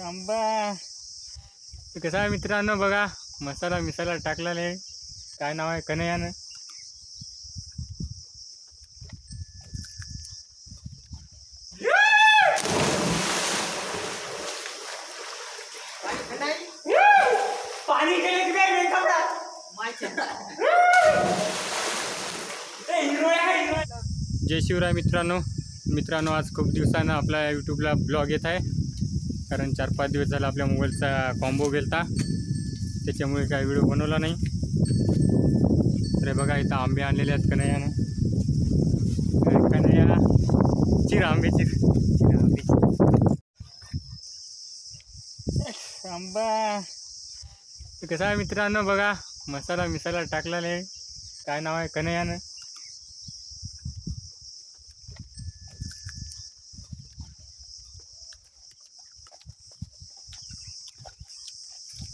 आंबा कसा आहे मित्रांनो, बघा मसाला टाकलेला आहे. काय नाव आहे? कन्हैयानं. पाणी गेले की काय जय शिवराय मित्रांनो, आज खूप दिवसानं आपल्या यूट्यूबला ब्लॉग येत आहे. कारण 4-5 दिवस झाला आपल्या मोबाईलचा कॉम्बो गेलता, त्याच्यामुळे काय व्हिडिओ बनवला नाही. तर बघा इथं आंबे आणलेले आहेत कन्हैयानं. कन्हैया चिर आंबे आंबा कसा आहे मित्रांनो, बघा मसाला टाकलेला आहे. काय नाव आहे? कन्हैयानं.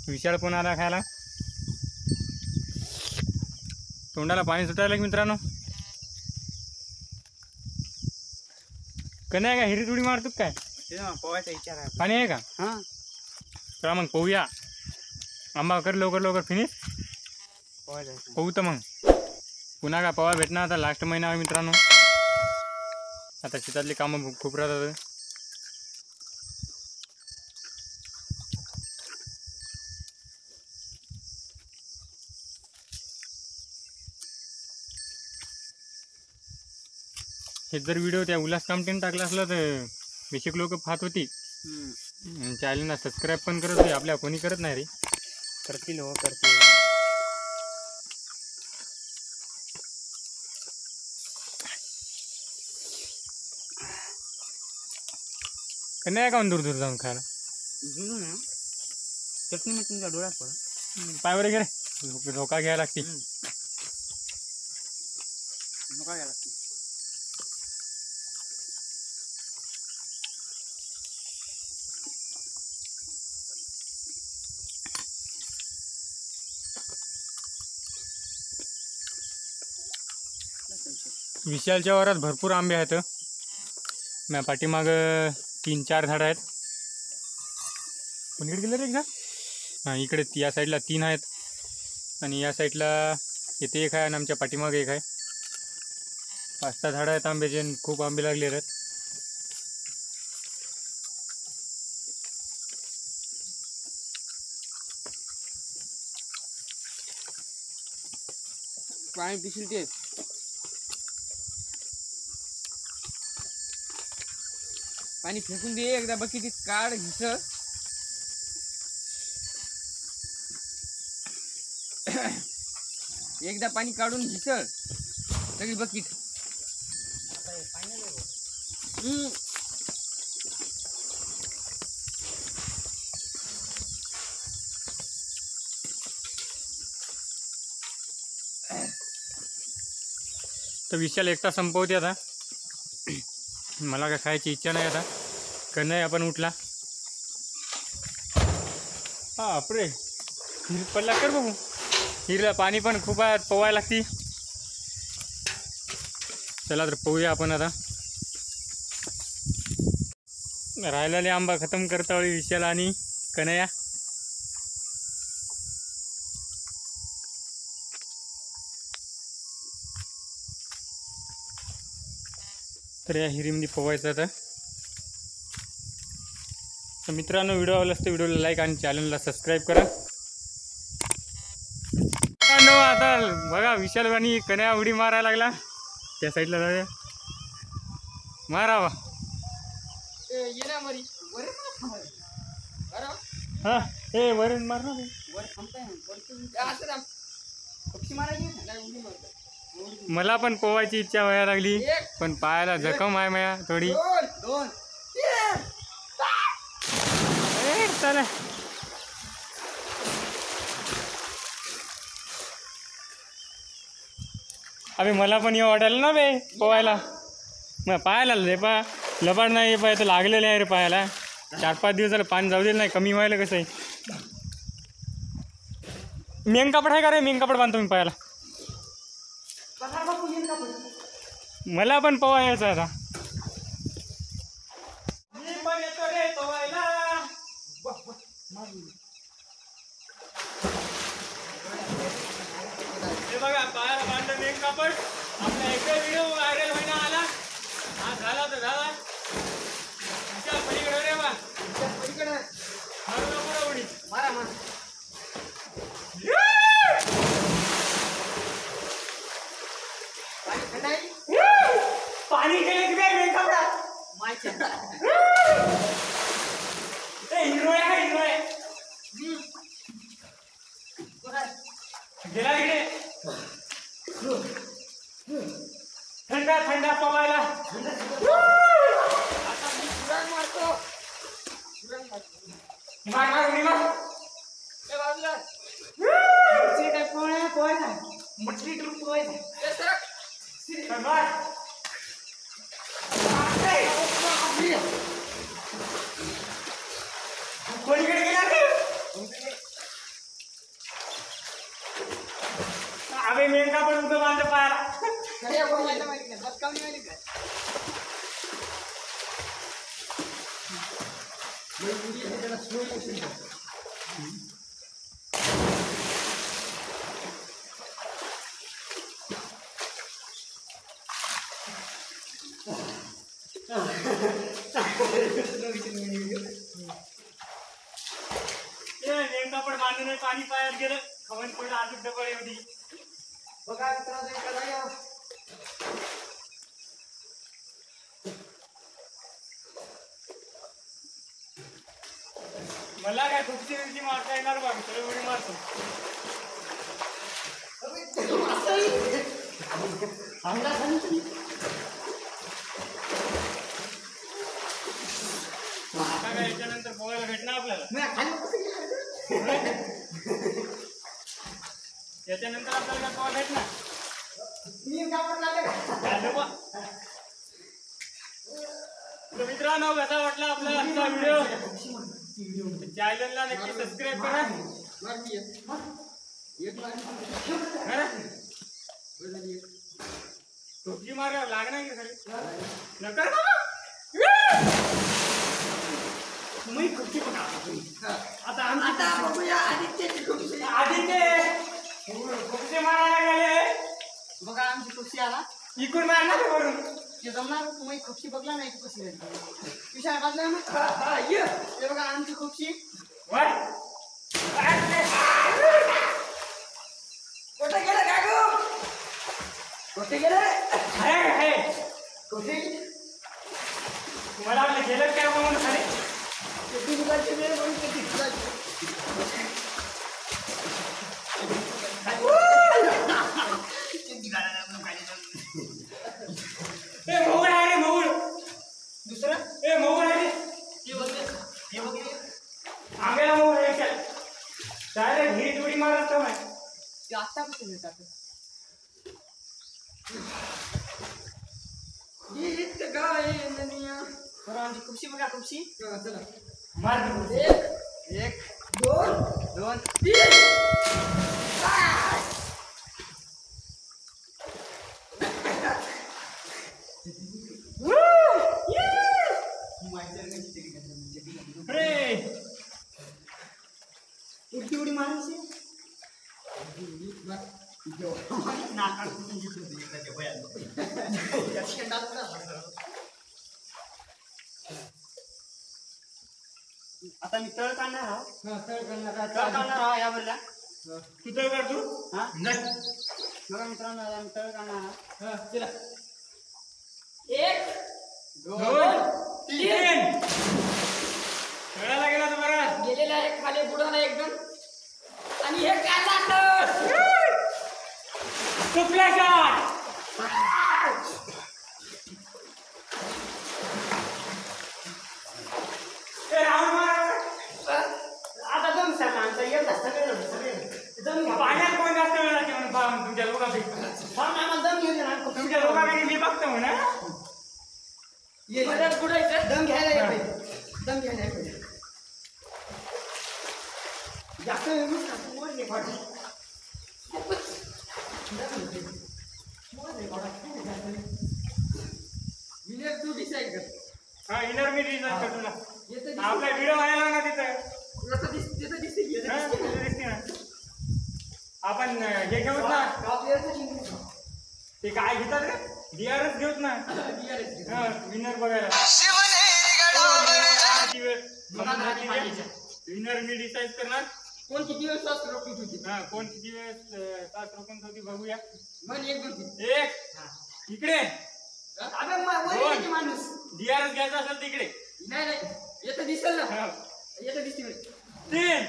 विशाळ पण आला खायला. तोंडाला पाणी सुटायला की मित्रांनो. कन्हैया का हिरी तुडी मारतो काय? पोहायचा विचार आहे. पाणी आहे का? हां, चला मग पोहूया. आंबा कर लवकर फिनिश. पोहायचं पोहू तर मग पुन्हा का पवा भेटणार. आता लास्ट महिना आहे मित्रांनो. आता शेतातली कामं खूप राहतात. हे जर व्हिडिओ त्या उल्हास कामटेने टाकला असला तर बेसिक लोक पाहत होती. चॅनलला सबस्क्राईब पण करत होती. आपल्या कोणी करत नाही रे. करतील हो, करतील. कन्हैया का दूर जाऊन खायला. जुनून ना चटणी मी तुमच्या डोळ्यात पडा. पाय वगैरे घे, धोका घ्यायला लागते. नका घ्यायला लागते. विशालच्या वरात भरपूर आंबे आहेत. माझ्या पाठीमाग 3-4 झाडं आहेत. कोणीकडे गेलं रे एकदा? हां, इकडे या साईडला 3 आहेत आणि या साईडला इथे 1 आहे आणि आमच्या पाठीमागे 1 आहे. 5-6 झाडं आहेत आंब्याचे आणि खूप आंबे लागले आहेत. पाणी पिशील ते. पाणी फेकून दे एकदा, बकेटीत काढ घिस. एकदा पाणी काढून घिसळ सगळी बकेट. तर विशाल एकटा संपवते आता. मला काय खायची इच्छा नाही आता. कन्हैया आपण उठला. हा आपरे हिर पडला कर बघू. हिरला पाणी पण खूप आहे, पोवायला लागती. चला तर पोहूया आपण आता. राहिलेले आंबा खतम करता वेळी विशाल आणि कन्हैया. तर या हिरीमध्ये पोवायचं आता. तर मित्रांनो, व्हिडिओ आवडला असतं व्हिडिओला लाईक आणि चॅनलला सबस्क्राईब करा. आता बघा विशाल आणि कन्हैया उडी मारायला लागला. त्या साईडला जाऊया. मारावा. हा हे वरून मार ना. मला पण पोवायची इच्छा व्हायला लागली, पण पायाला जखम आहे माझ्या थोडी. चला अबे मला पण येऊ वाटायला ना बे पोवायला. मग पायाला लबाड नाही पाय तर लागलेले आहे रे पायाला. 4-5 दिवस झालं पाणी जाऊ दिलं नाही. कमी व्हायला कसं आहे. मेन कापड आहे का रे? मेन कापड बांधतो मी पायाला. मला पण पोवायचं आता. कापड आपला एक व्हिडिओ व्हायरल व्हायला आला. हा झाला तर झाला. तुमच्या पलीकडे रे बा पलीकडे मारू नको उडी. मारा मारा. पाणी थंड आहे. पाणी गेले की काय कपडा माहिती हिरोय आहे हिरोय गेला इकडे थंडा थंडा पवायला. आता मी सुराग मारतो. मार मार उडी मार. ए बाजूला ते काय पोहायचा मटली ट्रूप पोहायचा. मार कोणीकडे गेला अबे मेनका पण उभं बांधलं पायाला. माहिती नाही बसकावणी आली काय. नेमका पण बांधून पाणी पायात गेलं. खवण पडलं अजून डबल एवढी. बघा मित्रांनो इकडे या. मला काय खुपची बिपची मारता येणार बा. मी उडी मारतो. आता काय याच्यानंतर पोहायला भेटणार आपल्याला. याच्यानंतर आपल्याला काय पोहा भेटणार. तर मित्रांनो कसा वाटला आपला आजचा व्हिडिओ. चॅनलला नक्की सबस्क्राईब करा. टोपी मारा लागणार की खरी नका मी खुर्ची बघा. आता बघूया आदित्यची खुर्ची. आदित्य खुपसे मारायला गेले. बघा आमची खुर्ची आला. इकडून मारणार का वरून. ते जमणार तुम्ही खुर्ची बघला नाही कशी विषय बाजला ना. हे बघा आमची खुर्ची. कुठे गेलं काकू. कुठे गेलं आहे कुठे मला आपलं गेलं काय म्हणून खाली. किती दुकानची वेळ म्हणून किती मोगळ आहे रे मोगळ. दुसरं मोगळ आहे हे बघे आंब्याला मोगळ आहे. डायरेक्ट हिरी उडी मारत का माहिती. ते आत्तापासून येतात. गाव आहे बरं आमची खुर्ची बघा खुर्ची. चला मार. एक दोन तीन. उडी उडी मारायची. आता मी तळ काढणार आहोत या बरला. तू तर कर तू. हा नाही बघा मित्रांनो आता मी तळ काढणार आहोत. चला. एक दोन तीन. खेळायला गेला तर बरा गेलेला आहे खाली बुडाला एकदम. आणि हे काढणार कुठला शॉट. आता दम सांगा आमचा येत सगळे दम घ्या. पाण्यात कोण जास्त वेळ लागते म्हणून पहा तुमच्या लोकांपैकी. आम्हाला दम घेऊन येणार. तुमच्या लोकांपैकी मी बघतो म्हणा. बुडायचं दम घ्यायला येते. दम घ्यायला येते. जास्त तू डिसाईड कर. हा इनर मी डिसाईड करतो ना. आपला व्हिडिओ व्हायला ना तिथं. आपण हे घेऊत ना. ते काय घेतात रे DRS घेऊत ना विनर बघायला विनर मी डिसाईड करणार कोण किती वेळ श्वास रोखीत होती कोण किती वेळेस श्वास रोखून होती बघूया मग एक दोन एक इकडे माणूस DRS घ्यायचा असेल तिकडे नाही नाही येतं दिसेल ना येतं दिसते 3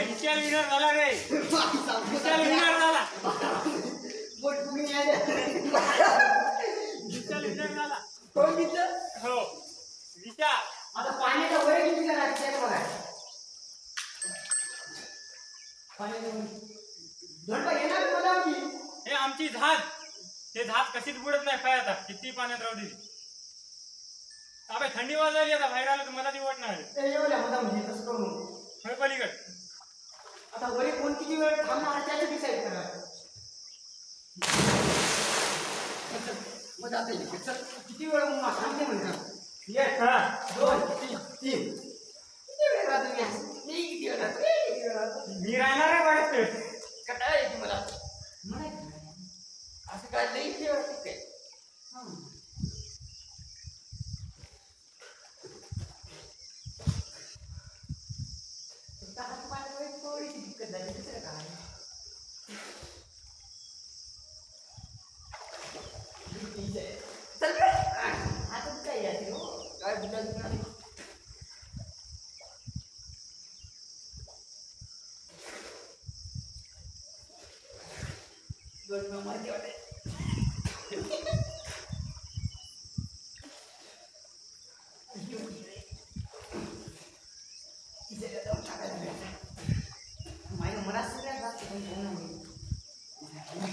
विशाल विनर झाला रे विशाल विनर झाला विशाल विनर झाला कोण घेतलं हो विशाल आता पाण्याचा वर किती जण आहे ते बघा पाण्याचा येणार मला हे आमची झाज ते झाज कशीच बुडत नाही काय आता किती पाण्यात राहू दिली अबे थंडी वाजली आता बाहेर आलं तर मला ती वाटणार होय पलीकड आता वरी कोण किती वेळ थांबणार त्याचं डिसाईड करा मग आता किती वेळ सांगते म्हणतात 1 2 3 किती वेळ राहतो मी किती वेळ राहतो मी राहणार आहे बरेच वेळ कटाळ येते मला असं काय लई वाटत काय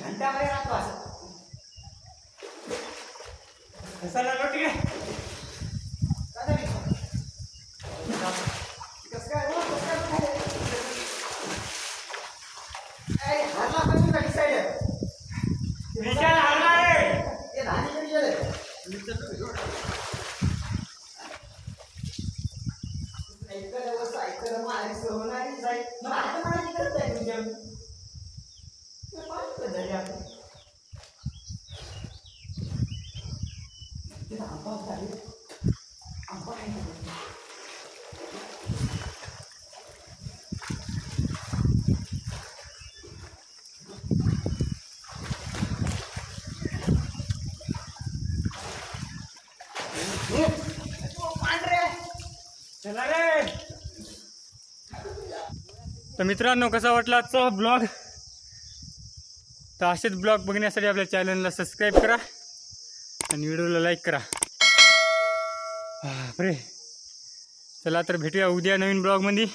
घंटा मध्ये राहतो असं कसा लागलो ठीक आहे विशाल हारला रे ते धानी कधी गेले ऐकलं मारी होणारी जाईल मग आता मला करत आहे तुझ्या चला रे तर मित्रांनो कसा वाटला आजचा ब्लॉग तर असेच ब्लॉग बघण्यासाठी आपल्या चॅनलला सबस्क्राईब करा आणि व्हिडिओला लाईक करा बापरे चला तर भेटूया उद्या नवीन ब्लॉगमध्ये